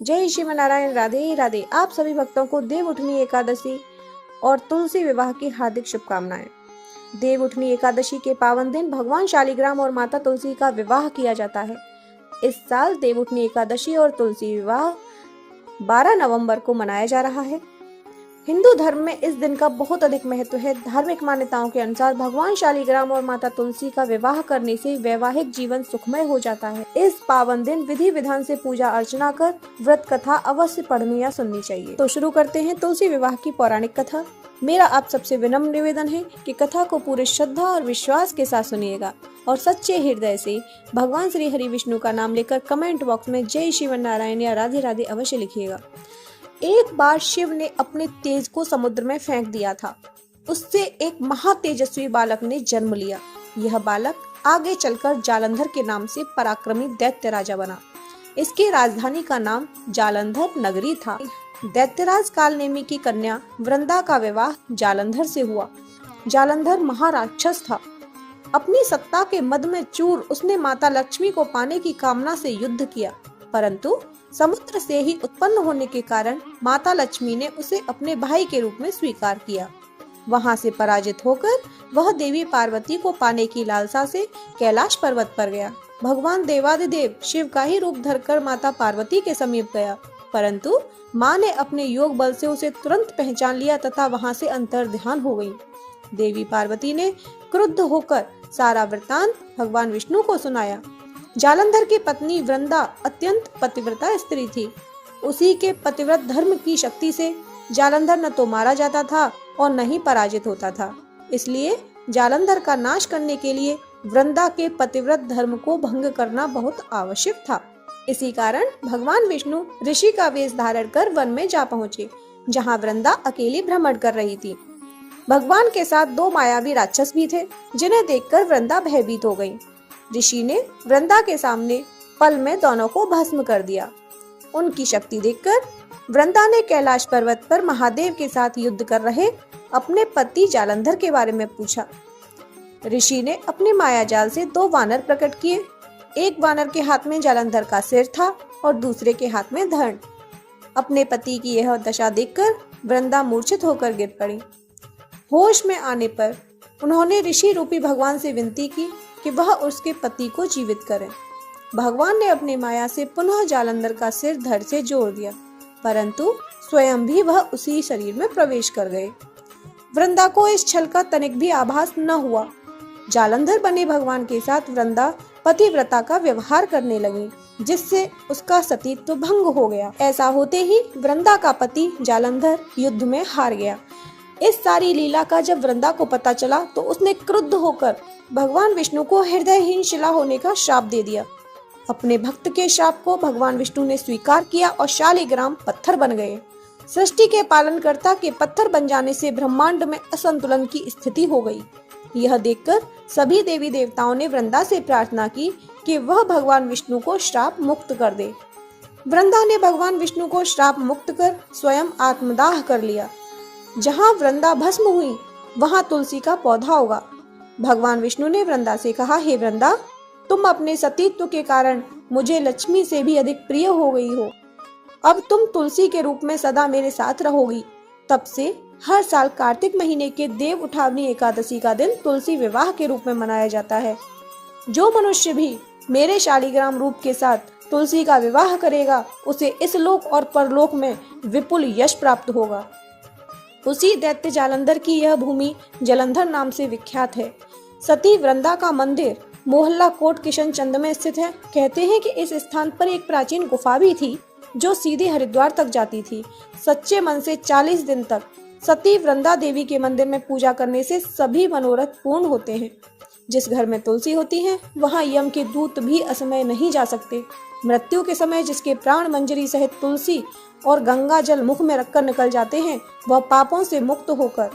जय श्री नारायण। राधे राधे। आप सभी भक्तों को देवउठनी एकादशी और तुलसी विवाह की हार्दिक शुभकामनाएं। देवउठनी एकादशी के पावन दिन भगवान शालिग्राम और माता तुलसी का विवाह किया जाता है। इस साल देवउठनी एकादशी और तुलसी विवाह 12 नवंबर को मनाया जा रहा है। हिंदू धर्म में इस दिन का बहुत अधिक महत्व है। धार्मिक मान्यताओं के अनुसार भगवान शालिग्राम और माता तुलसी का विवाह करने से वैवाहिक जीवन सुखमय हो जाता है। इस पावन दिन विधि विधान से पूजा अर्चना कर व्रत कथा अवश्य पढ़नी या सुननी चाहिए। तो शुरू करते हैं तुलसी विवाह की पौराणिक कथा। मेरा आप सबसे विनम्र निवेदन है कि कथा को पूरे श्रद्धा और विश्वास के साथ सुनिएगा और सच्चे हृदय से भगवान श्री हरि विष्णु का नाम लेकर कमेंट बॉक्स में जय श्री नारायण या राधे राधे अवश्य लिखिएगा। एक बार शिव ने अपने तेज को समुद्र में फेंक दिया था। उससे एक महातेजस्वी बालक ने जन्म लिया। यह बालक आगे चलकर जालंधर के नाम से पराक्रमी दैत्य बना। इसकी राजधानी का नाम जालंधर नगरी था। दैत्यराज कालनेमी की कन्या वृंदा का विवाह जालंधर से हुआ। जालंधर महाराक्षस था। अपनी सत्ता के मद में चूर उसने माता लक्ष्मी को पाने की कामना से युद्ध किया, परंतु समुद्र से ही उत्पन्न होने के कारण माता लक्ष्मी ने उसे अपने भाई के रूप में स्वीकार किया। वहां से पराजित होकर वह देवी पार्वती को पाने की लालसा से कैलाश पर्वत पर गया। भगवान देवादिदेव शिव का ही रूप धरकर माता पार्वती के समीप गया, परंतु माँ ने अपने योग बल से उसे तुरंत पहचान लिया तथा वहां से अंतर्ध्यान हो गई। देवी पार्वती ने क्रुद्ध होकर सारा वृत्तांत भगवान विष्णु को सुनाया। जालंधर की पत्नी वृंदा अत्यंत पतिव्रता स्त्री थी। उसी के पतिव्रत धर्म की शक्ति से जालंधर न तो मारा जाता था और न ही पराजित होता था। इसलिए जालंधर का नाश करने के लिए वृंदा के पतिव्रत धर्म को भंग करना बहुत आवश्यक था। इसी कारण भगवान विष्णु ऋषि का वेश धारण कर वन में जा पहुँचे, जहाँ वृंदा अकेली भ्रमण कर रही थी। भगवान के साथ 2 मायावी राक्षस भी थे, जिन्हें देखकर वृंदा भयभीत हो गई। ऋषि ने वृंदा के सामने पल में दोनों को भस्म कर दिया। उनकी शक्ति देखकर वृंदा ने कैलाश पर्वत पर महादेव के साथ युद्ध कर रहे अपने पति जालंधर के बारे में पूछा। ऋषि ने अपने माया जाल से 2 वानर प्रकट किए। एक वानर के हाथ में जालंधर का सिर था और दूसरे के हाथ में धड़। अपने पति की यह दशा देखकर वृंदा मूर्छित होकर गिर पड़ी। होश में आने पर उन्होंने ऋषि रूपी भगवान से विनती की कि वह उसके पति को जीवित करें। भगवान ने अपनी माया से पुनः जालंधर का सिर धड़ से जोड़ दिया, परंतु स्वयं भी वह उसी शरीर में प्रवेश कर गए। वृंदा को इस छल का तनिक भी आभास न हुआ। जालंधर बने भगवान के साथ वृंदा पतिव्रता का व्यवहार करने लगी, जिससे उसका सतीत्व भंग हो गया। ऐसा होते ही वृंदा का पति जालंधर युद्ध में हार गया। इस सारी लीला का जब वृंदा को पता चला तो उसने क्रुद्ध होकर भगवान विष्णु को हृदयहीन शिला होने का श्राप दे दिया। अपने भक्त के श्राप को भगवान विष्णु ने स्वीकार किया और शालिग्राम पत्थर बन गए। सृष्टि के पालनकर्ता के पत्थर बन जाने से ब्रह्मांड में असंतुलन की स्थिति हो गई। यह देखकर सभी देवी देवताओं ने वृंदा से प्रार्थना की कि वह भगवान विष्णु को श्राप मुक्त कर दे। वृंदा ने भगवान विष्णु को श्राप मुक्त कर स्वयं आत्मदाह कर लिया। जहाँ वृंदा भस्म हुई वहाँ तुलसी का पौधा होगा। भगवान विष्णु ने वृंदा से कहा, हे वृंदा, तुम अपने सतीत्व के कारण मुझे लक्ष्मी से भी अधिक प्रिय हो गई हो। अब तुम तुलसी के रूप में सदा मेरे साथ रहोगी। तब से हर साल कार्तिक महीने के देव उठावनी एकादशी का दिन तुलसी विवाह के रूप में मनाया जाता है। जो मनुष्य भी मेरे शालिग्राम रूप के साथ तुलसी का विवाह करेगा, उसे इस लोक और परलोक में विपुल यश प्राप्त होगा। उसी दैत्य जालंधर की यह भूमि जालंधर नाम से विख्यात है। सती वृंदा का मंदिर मोहल्ला कोट किशनचंद में स्थित है। कहते हैं कि इस स्थान पर एक प्राचीन गुफा भी थी जो सीधे हरिद्वार तक जाती थी। सच्चे मन से 40 दिन तक सती वृंदा देवी के मंदिर में पूजा करने से सभी मनोरथ पूर्ण होते हैं। जिस घर में तुलसी होती है वहाँ यम के दूत भी असमय नहीं जा सकते। मृत्यु के समय जिसके प्राण मंजरी सहित तुलसी और गंगा जल मुख में रखकर निकल जाते हैं, वह पापों से मुक्त होकर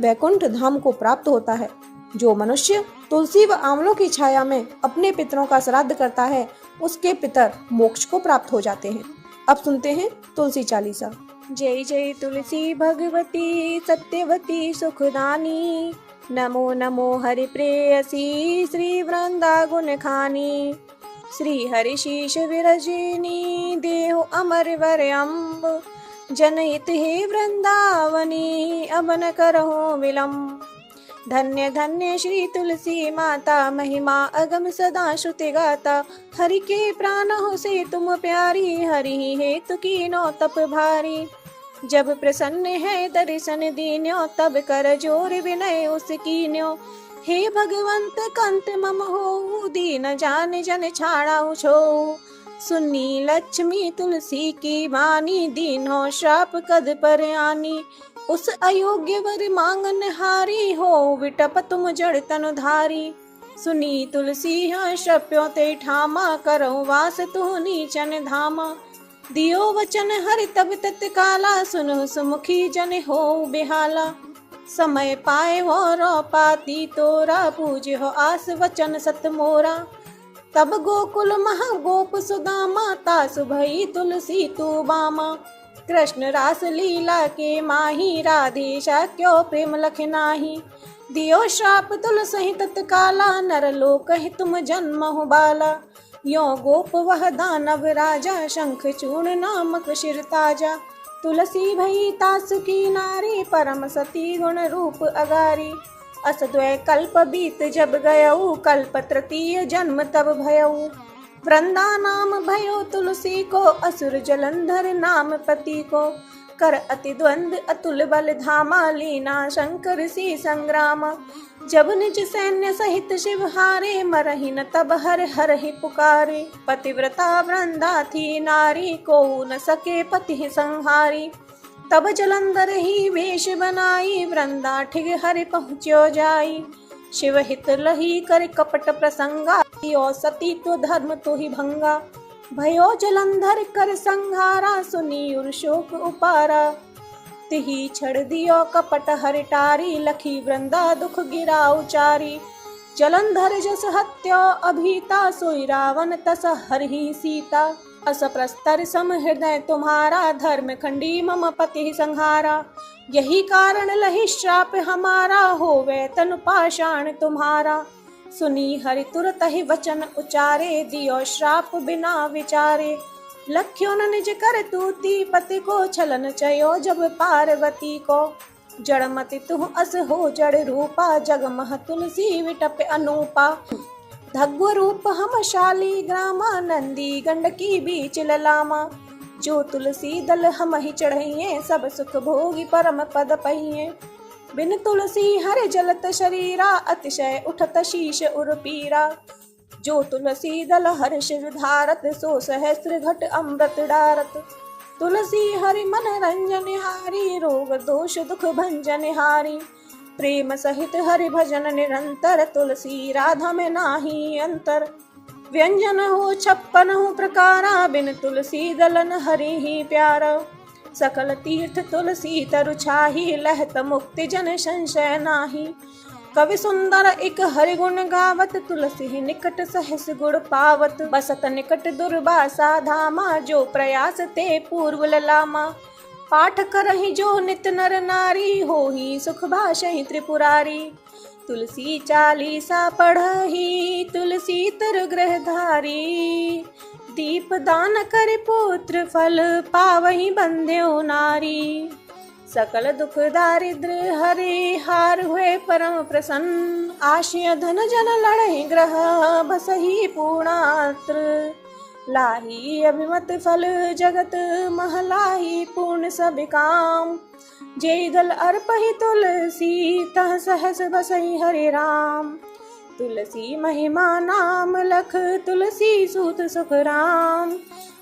वैकुंठ धाम को प्राप्त होता है। जो मनुष्य तुलसी व आंवलों की छाया में अपने पितरों का श्राद्ध करता है, उसके पितर मोक्ष को प्राप्त हो जाते हैं। अब सुनते हैं तुलसी चालीसा। जय जय तुलसी भगवती सत्यवती सुखदानी, नमो नमो हरि प्रेयसी श्री वृंदा गुण खानी। श्री हरि शीश विरजिनी देहो अमर वर अम्ब जनहित हे वृंदावनी अब न करहो विलम्ब। धन्य धन्य श्री तुलसी माता महिमा अगम सदा श्रुति गाता। हरि के प्राण हो से तुम प्यारी हरि हेतु कीनो तप भारी। जब प्रसन्न है दर्शन दीन्यो तब कर जोर विनय उसकीन्यो। हे भगवंत कंत मम हो दीन जान जन छाड़ा छो। सुनी लक्ष्मी तुलसी की वाणी दीनो श्राप कद पर आनी। उस अयोग्य वर मांगन हारी हो विटप तुम जड़ तनु धारी। सुनी तुलसी हाँ श्रप्यो ते ठामा करो वास तु नीचन धामा। दियो वचन हरि तब तत्काला सुनो सुमुखी जन हो बेहाला। समय पाए हो रो पाती तोरा पूज हो आस वचन सत मोरा। तब गोकुल महा गोप सुदामा तासु भई तुलसी तू बामा। कृष्ण रास लीला के माही राधे क्यों प्रेम लख नाही। दियो श्राप तुलसी तत्काला नर लोक ही तुम जन्म हो बाला। यो गोप वह दानव राजा शंख चूर्ण नामक शिर ताजा। तुलसी भई तासु की नारी परम सती गुण रूप अगारी। असद्वय कल्प बीत जब गयऊ कल्प तृतीय जन्म तब भयऊ। वृंदा नाम भयो तुलसी को असुर जलंधर नाम पति को। कर अति द्वंद अतुल बल धामा लीना शंकर सी संग्राम। जब निज सैन्य सहित शिव हारे मरहि न तब हर हर ही पुकारे। पतिव्रता वृंदा थी नारी को न सके पति संहारी। तब जलंधर ही वेश बनाई वृंदा ठिग हरि पहुँच्यो जाई। शिव हित लही कर कपट प्रसंगा यो सती तो धर्म तो ही भंगा। भयो जलंधर कर संहारा सुनी उर शोक उपारा। तिही छड़ दियो कपट हरि टारी लखी वृंदा दुख गिरा उचारी। जलंधर जस हत्यो अभीता सोई रावण तस हरहि सीता। अस प्रस्तर सम हृदय तुम्हारा धर्म खंडी मम पति संहारा। यही कारण लहि श्राप हमारा होवे तनु पाषाण तुम्हारा। सुनी हरि तुरत ही वचन उचारे दियो श्राप बिना विचारे। लख्यो न निज कर तूती पति को छलन चयो जब पार्वती को। जड़मति तुह अस हो जड़ रूपा जगमह तुलसी विटप अनूपा। धग्व रूप हम शाली ग्रामा नंदी गंडकी बीच ललामा। जो तुलसी दल हम ही चढ़इये सब सुख भोगी परम पद पहिए। बिन तुलसी हरे जलत शरीरा अतिशय उठत शीश उर पीरा। जो तुलसी दल हर शिव धारत सो सहस्र घट अमृत डारत। तुलसी हरि मन रंजन हारी रोग दोष दुख भंजन हारी। प्रेम सहित हरि भजन निरंतर तुलसी राधा में नाही अंतर। व्यंजन हो 56 प्रकारा बिन तुलसी दलन हरि ही प्यारा। सकल तीर्थ तुलसी तरु छाही लहत मुक्ति जन संशय नाही। कवि सुंदर एक हरि गुण गावत तुलसी निकट सहस गुण पावत। बसत निकट दुर्वासा धामा जो प्रयास ते पूर्व ललामा। पाठ करहि जो नित नर नारी होहि सुख भाषहि त्रिपुरारी। तुलसी चालीसा पढ़हि तुलसी तर ग्रह धारी। दीप दान कर पुत्र फल पावहि बंध्यो नारी। सकल दुख दारिद्र हरे हार हुए परम प्रसन्न। आशय धन जन लड़हि ग्रह बसहि पूर्णात्र। लाही अभिमत फल जगत महलाही पूर्ण सब काम। जे दल अर्पहि तुलसी तह सहस बसहि हरे राम। तुलसी महिमा नाम लख तुलसी सूत सुख राम।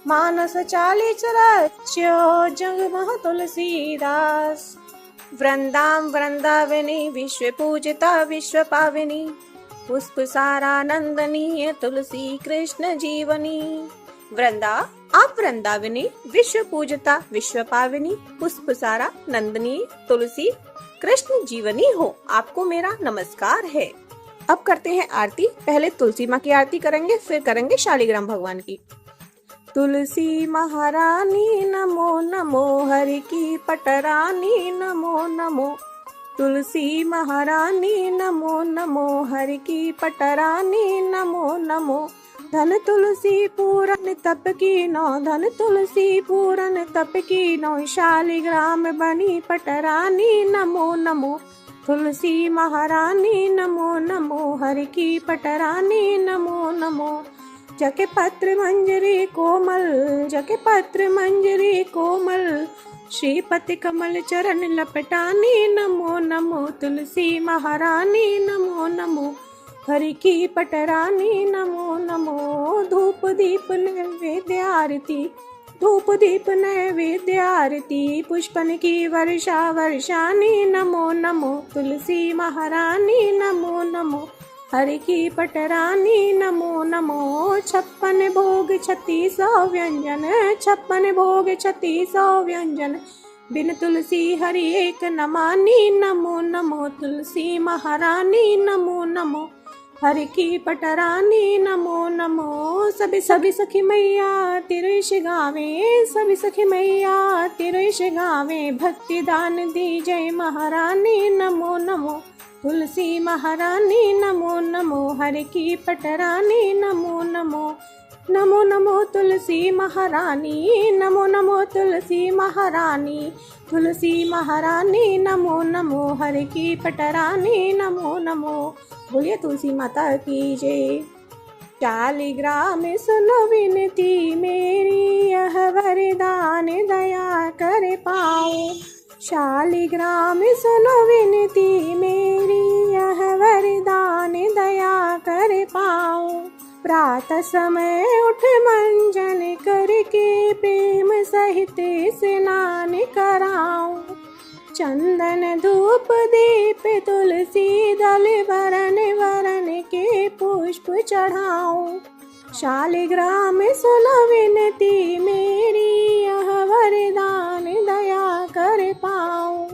मानस चालीस रच्यो जग मह तुलसीदास। वृंदाम वृंदावनी विश्व पूजिता विश्व पाविनी। पुष्प सारा नंदनी तुलसी कृष्ण जीवनी। वृंदा आप वृंदावनी विश्व पूजिता विश्व पाविनी पुष्प सारा नंदनी तुलसी कृष्ण जीवनी हो। आपको मेरा नमस्कार है। अब करते हैं आरती। पहले तुलसी माँ की आरती करेंगे फिर करेंगे शालिग्राम भगवान की। तुलसी महारानी नमो नमो हरि की पटरानी नमो नमो। तुलसी महारानी नमो नमो हरि की पटरानी नमो नमो। धन तुलसी पूरन तप की नौ, धन तुलसी पूरन तप की नौ, शालिग्राम बनी पटरानी। नमो नमो तुलसी महारानी, नमो नमो हरि की पटरानी। नमो नमो जके पत्र मंजरी कोमल, जके पत्र मंजरी कोमल, श्रीपति कमल चरण लपटानी। नमो नमो तुलसी महारानी, नमो नमो हरि की पटरानी। नमो नमो धूप दीप नैवेद्य आरती, धूप दीप नैवेद्य आरती, पुष्पन की वर्षा वर्षानी। नमो नमो तुलसी महारानी, नमो नमो हरि की पटरानी। नमो नमो 56 भोग 3600 व्यंजन, 56 भोग 3600 व्यंजन, बिन तुलसी हरि एक न मानी। नमो नमो तुलसी महारानी, नमो नमो हरि की पटरानी। नमो नमो सभी सभी सखी मैया तेरे यश गावे, सभी सखी मैया तेरे यश गावे, भक्ति दान दी जय महारानी। नमो नमो तुलसी महारानी, नमो नमो हरि की पटरानी। नमो नमो नमो नमो तुलसी महारानी, नमो नमो तुलसी महारानी, तुलसी महारानी। नमो नमो हरि की पटरानी। नमो नमो बोलिए तुलसी माता की जय। शालिग्राम सुनो विनती मेरी, यह वरदान दया कर पाओ। शालिग्राम सुनो विनती मेरी, यह वरदान दया कर पाओ। प्रातः समय उठ मंजन करके, प्रेम सहित स्नान कराओ। चंदन धूप दीप तुलसी दल, वरन वरन के पुष्प चढ़ाओ। शालिग्राम सुनो विनती मेरी, यह वरदान दया कर पाओ।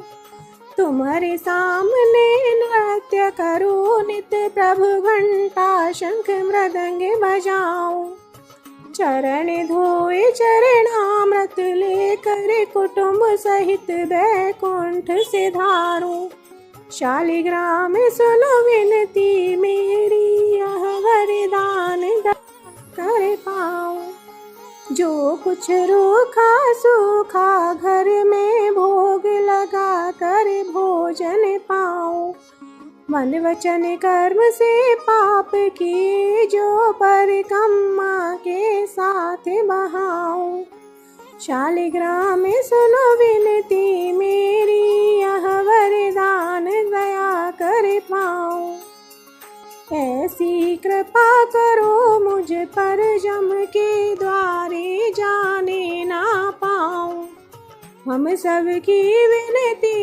तुम्हारे सामने नृत्य करो नित, प्रभु घंटा शंख मृदंग बजाओ। चरण धोए चरणामृत लेकर, कुटुंब सहित बैकुंठ से धारो। शालिग्राम सुनो विनती मेरी, यह वरदान कर पाओ। जो कुछ रूखा सूखा घर में, भोग लगा कर भोजन पाओ। मन वचन कर्म से पाप की, जो परिक्रमा के साथ बहाओ। शालिग्राम सुनो विनती मेरी, यह वरदान दया कर पाओ। ऐसी कृपा करो मुझ पर, जम के द्वारे जाने ना पाऊं। हम सब की विनती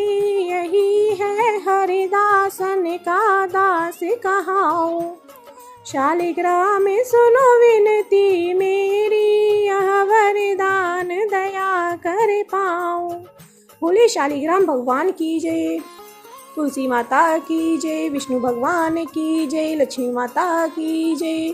यही है, हरिदासन का दास कहाऊं। शालिग्राम सुनो विनती मेरी, यह वरदान दया कर पाऊं। बोले शालिग्राम भगवान की जय, तुलसी माता की जय, विष्णु भगवान की जय, लक्ष्मी माता की जय।